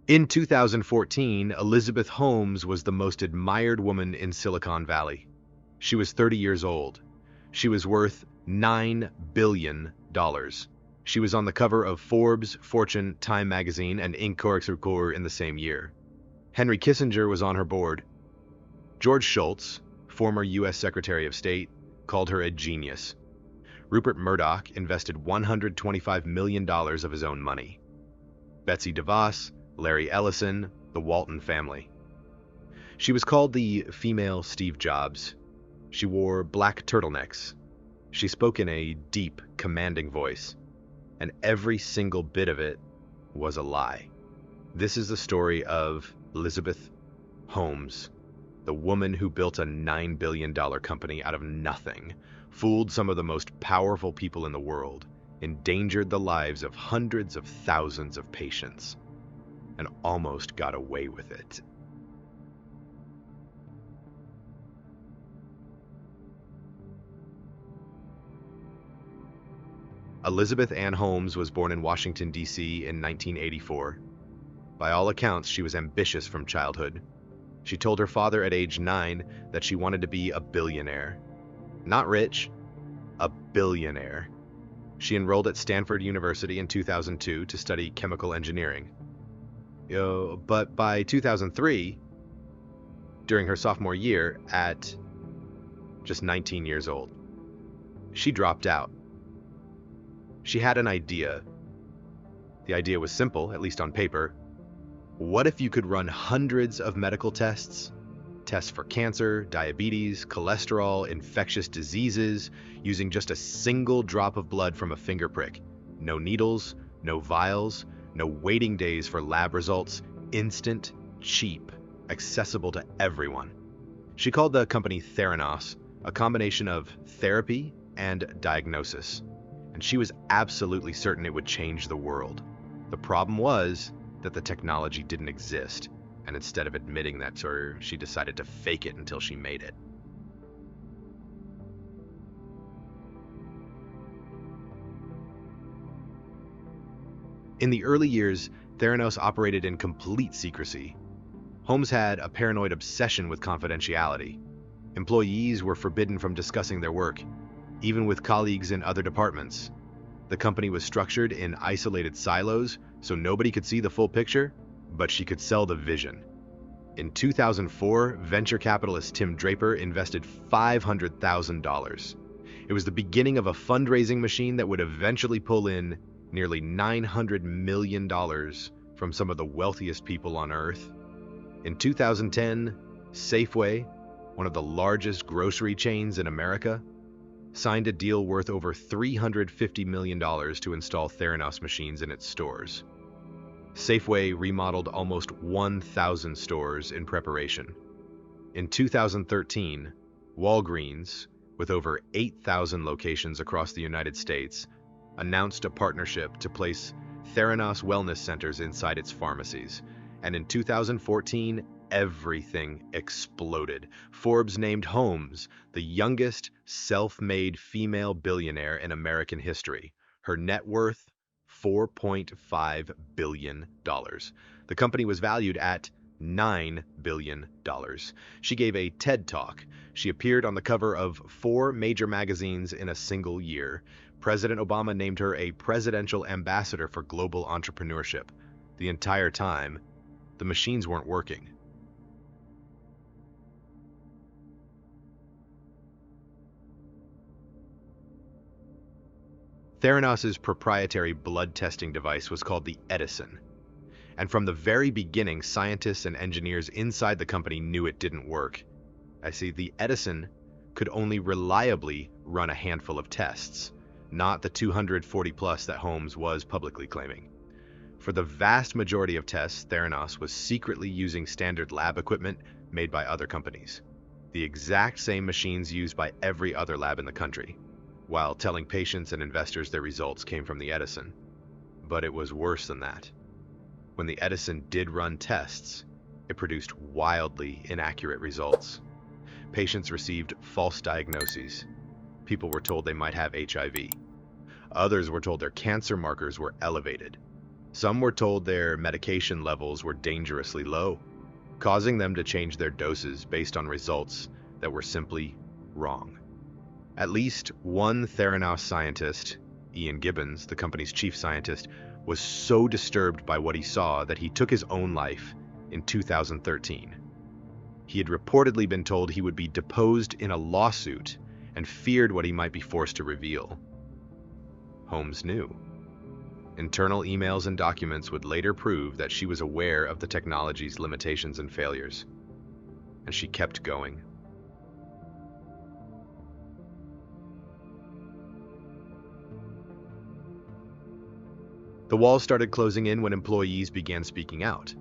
In 2014, Elizabeth Holmes was the most admired woman in Silicon Valley. She was 30 years old. She was worth $9 billion. She was on the cover of Forbes, Fortune, Time magazine, and Carreyrou in the same year. Henry Kissinger was on her board. George Shultz, former U.S. Secretary of State, called her a genius. Rupert Murdoch invested $125 million of his own money. Betsy DeVos, Larry Ellison, the Walton family. She was called the female Steve Jobs. She wore black turtlenecks. She spoke in a deep, commanding voice, and every single bit of it was a lie. This is the story of Elizabeth Holmes, the woman who built a $9 billion company out of nothing, fooled some of the most powerful people in the world, endangered the lives of hundreds of thousands of patients, and almost got away with it. Elizabeth Ann Holmes was born in Washington, D.C. in 1984. By all accounts, she was ambitious from childhood. She told her father at age 9 that she wanted to be a billionaire. Not rich, a billionaire. She enrolled at Stanford University in 2002 to study chemical engineering. But by 2003, during her sophomore year, at just 19 years old, she dropped out. She had an idea. The idea was simple, at least on paper. What if you could run hundreds of medical tests? Tests for cancer, diabetes, cholesterol, infectious diseases, using just a single drop of blood from a finger prick. No needles, no vials, no waiting days for lab results. Instant, cheap, accessible to everyone. She called the company Theranos, a combination of therapy and diagnosis. And she was absolutely certain it would change the world. The problem was that the technology didn't exist, and instead of admitting that to her, she decided to fake it until she made it. In the early years, Theranos operated in complete secrecy. Holmes had a paranoid obsession with confidentiality. Employees were forbidden from discussing their work, even with colleagues in other departments. The company was structured in isolated silos, so nobody could see the full picture, but she could sell the vision. In 2004, venture capitalist Tim Draper invested $500,000. It was the beginning of a fundraising machine that would eventually pull in nearly $900 million from some of the wealthiest people on Earth. In 2010, Safeway, one of the largest grocery chains in America, signed a deal worth over $350 million to install Theranos machines in its stores. Safeway remodeled almost 1,000 stores in preparation. In 2013, Walgreens, with over 8,000 locations across the United States, announced a partnership to place Theranos wellness centers inside its pharmacies. And in 2014, everything exploded. Forbes named Holmes the youngest self-made female billionaire in American history. Her net worth, $4.5 billion. The company was valued at $9 billion. She gave a TED Talk. She appeared on the cover of 4 major magazines in a single year. President Obama named her a presidential ambassador for global entrepreneurship. The entire time, the machines weren't working. Theranos' proprietary blood testing device was called the Edison. And from the very beginning, scientists and engineers inside the company knew it didn't work. The Edison could only reliably run a handful of tests, not the 240 plus that Holmes was publicly claiming. For the vast majority of tests, Theranos was secretly using standard lab equipment made by other companies, the exact same machines used by every other lab in the country, while telling patients and investors their results came from the Edison. But it was worse than that. When the Edison did run tests, it produced wildly inaccurate results. Patients received false diagnoses. People were told they might have HIV. Others were told their cancer markers were elevated. Some were told their medication levels were dangerously low, causing them to change their doses based on results that were simply wrong. At least one Theranos scientist, Ian Gibbons, the company's chief scientist, was so disturbed by what he saw that he took his own life in 2013. He had reportedly been told he would be deposed in a lawsuit and feared what he might be forced to reveal. Holmes knew. Internal emails and documents would later prove that she was aware of the technology's limitations and failures, and she kept going. The walls started closing in when employees began speaking out.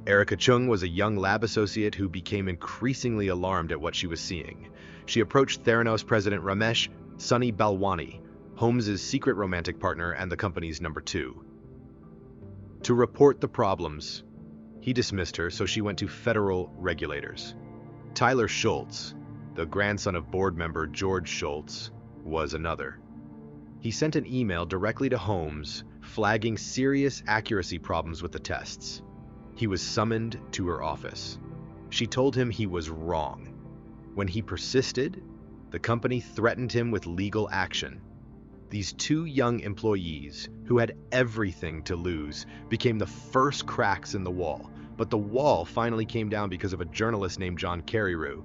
Erica Chung was a young lab associate who became increasingly alarmed at what she was seeing. She approached Theranos president Ramesh Sunny Balwani, Holmes' secret romantic partner and the company's number 2. To report the problems, he dismissed her, so she went to federal regulators. Tyler Schultz, the grandson of board member George Schultz, was another. He sent an email directly to Holmes, flagging serious accuracy problems with the tests. He was summoned to her office. She told him he was wrong. When he persisted, the company threatened him with legal action. These 2 young employees, who had everything to lose, became the first cracks in the wall. But the wall finally came down because of a journalist named John Carreyrou.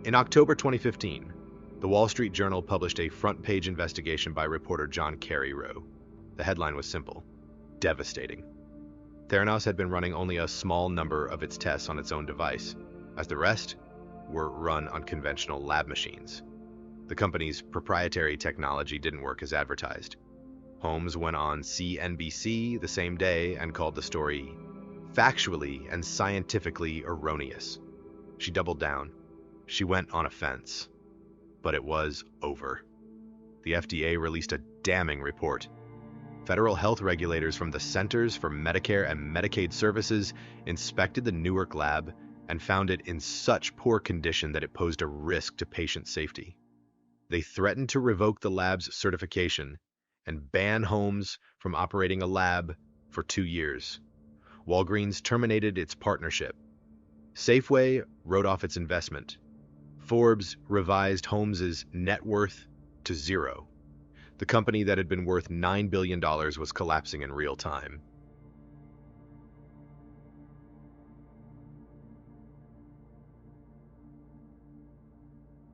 In October 2015, the Wall Street Journal published a front-page investigation by reporter John Carreyrou. The headline was simple: devastating. Theranos had been running only a small number of its tests on its own device, as the rest were run on conventional lab machines. The company's proprietary technology didn't work as advertised. Holmes went on CNBC the same day and called the story factually and scientifically erroneous. She doubled down. She went on offense. But it was over. The FDA released a damning report. Federal health regulators from the Centers for Medicare and Medicaid Services inspected the Newark lab and found it in such poor condition that it posed a risk to patient safety. They threatened to revoke the lab's certification and ban Holmes from operating a lab for 2 years. Walgreens terminated its partnership. Safeway wrote off its investment. Forbes revised Holmes' net worth to 0. The company that had been worth $9 billion was collapsing in real time.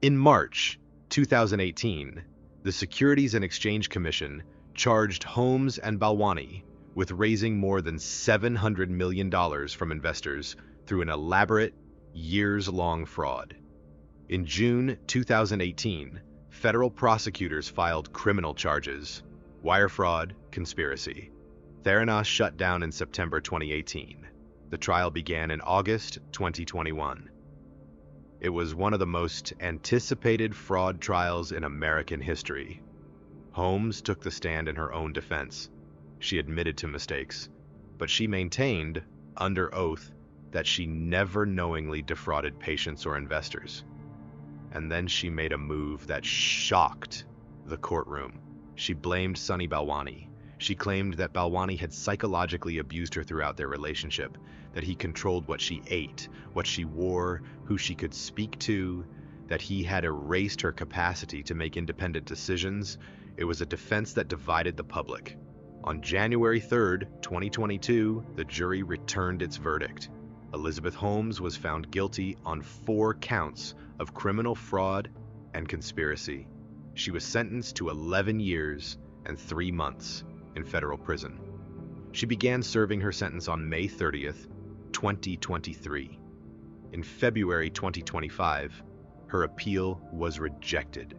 In March 2018, the Securities and Exchange Commission charged Holmes and Balwani with raising more than $700 million from investors through an elaborate, years-long fraud. In June 2018, federal prosecutors filed criminal charges: wire fraud, conspiracy. Theranos shut down in September 2018. The trial began in August 2021. It was one of the most anticipated fraud trials in American history. Holmes took the stand in her own defense. She admitted to mistakes, but she maintained, under oath, that she never knowingly defrauded patients or investors. And then she made a move that shocked the courtroom. She blamed Sunny Balwani. She claimed that Balwani had psychologically abused her throughout their relationship, that he controlled what she ate, what she wore, who she could speak to, that he had erased her capacity to make independent decisions. It was a defense that divided the public. On January 3rd, 2022, the jury returned its verdict. Elizabeth Holmes was found guilty on 4 counts of criminal fraud and conspiracy. She was sentenced to 11 years and 3 months in federal prison. She began serving her sentence on May 30th, 2023. In February 2025, her appeal was rejected.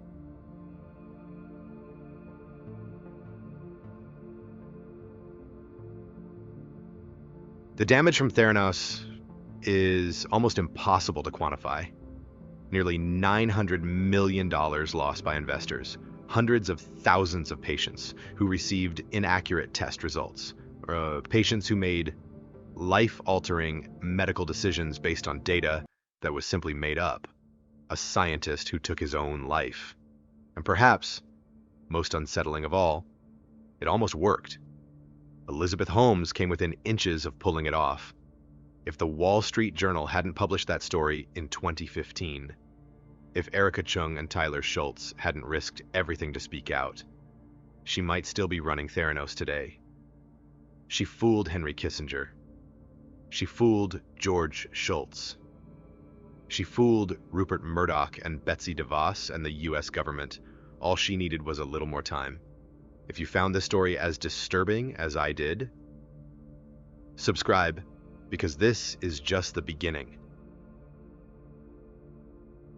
The damage from Theranos is almost impossible to quantify. Nearly $900 million lost by investors, hundreds of thousands of patients who received inaccurate test results, patients who made life-altering medical decisions based on data that was simply made up, a scientist who took his own life. And perhaps, most unsettling of all, it almost worked. Elizabeth Holmes came within inches of pulling it off. If the Wall Street Journal hadn't published that story in 2015, if Erica Chung and Tyler Schultz hadn't risked everything to speak out, she might still be running Theranos today. She fooled Henry Kissinger. She fooled George Shultz. She fooled Rupert Murdoch and Betsy DeVos and the US government. All she needed was a little more time. If you found this story as disturbing as I did, subscribe, because this is just the beginning.